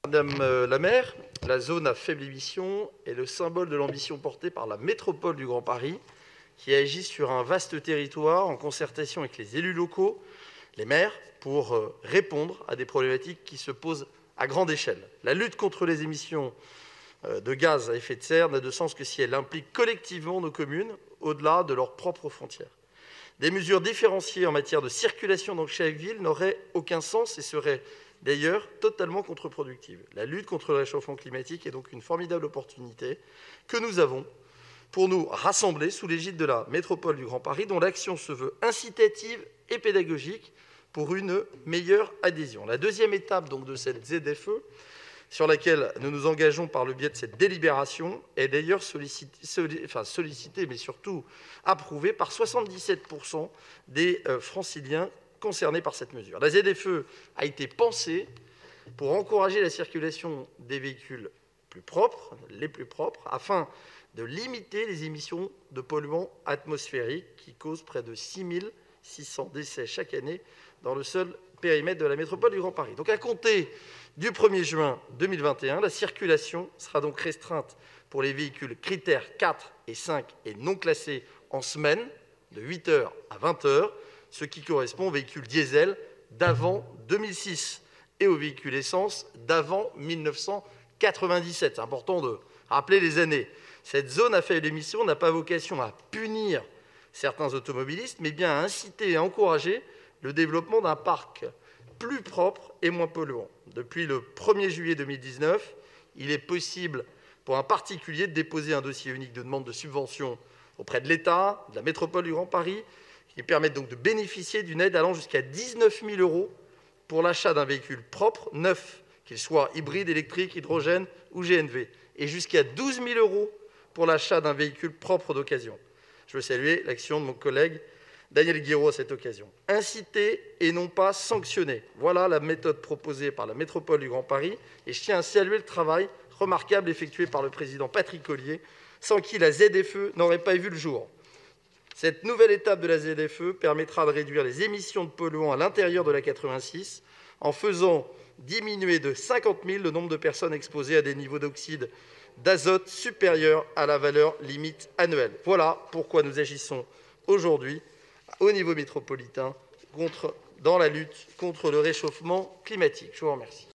Madame la maire, la zone à faible émission est le symbole de l'ambition portée par la métropole du Grand Paris, qui agit sur un vaste territoire en concertation avec les élus locaux, les maires, pour répondre à des problématiques qui se posent à grande échelle. La lutte contre les émissions de gaz à effet de serre n'a de sens que si elle implique collectivement nos communes, au-delà de leurs propres frontières. Des mesures différenciées en matière de circulation dans chaque ville n'auraient aucun sens et seraient d'ailleurs totalement contre-productives. La lutte contre le réchauffement climatique est donc une formidable opportunité que nous avons pour nous rassembler sous l'égide de la métropole du Grand Paris, dont l'action se veut incitative et pédagogique pour une meilleure adhésion. La deuxième étape donc, de cette ZFE, sur laquelle nous nous engageons par le biais de cette délibération, est d'ailleurs sollicitée, mais surtout approuvée par 77% des franciliens concernés par cette mesure. La ZFE a été pensée pour encourager la circulation des véhicules plus propres, les plus propres, afin de limiter les émissions de polluants atmosphériques qui causent près de 6600 décès chaque année dans le seul périmètre de la métropole du Grand Paris. Donc à compter du 1er juin 2021, la circulation sera donc restreinte pour les véhicules critères 4 et 5 et non classés en semaine, de 8h à 20h, ce qui correspond aux véhicules diesel d'avant 2006 et aux véhicules essence d'avant 1997. C'est important de rappeler les années. Cette zone à faible émission n'a pas vocation à punir certains automobilistes, mais bien à inciter et à encourager le développement d'un parc plus propre et moins polluant. Depuis le 1er juillet 2019, il est possible pour un particulier de déposer un dossier unique de demande de subvention auprès de l'État, de la métropole du Grand Paris, qui permettent donc de bénéficier d'une aide allant jusqu'à 19 000 € pour l'achat d'un véhicule propre, neuf, qu'il soit hybride, électrique, hydrogène ou GNV, et jusqu'à 12 000 € pour l'achat d'un véhicule propre d'occasion. Je veux saluer l'action de mon collègue Daniel Guiraud à cette occasion. Inciter et non pas sanctionner. Voilà la méthode proposée par la métropole du Grand Paris, et je tiens à saluer le travail remarquable effectué par le président Patrick Ollier, sans qui la ZFE n'aurait pas vu le jour. Cette nouvelle étape de la ZFE permettra de réduire les émissions de polluants à l'intérieur de la 86 en faisant diminuer de 50 000 le nombre de personnes exposées à des niveaux d'oxyde d'azote supérieurs à la valeur limite annuelle. Voilà pourquoi nous agissons aujourd'hui au niveau métropolitain dans la lutte contre le réchauffement climatique. Je vous remercie.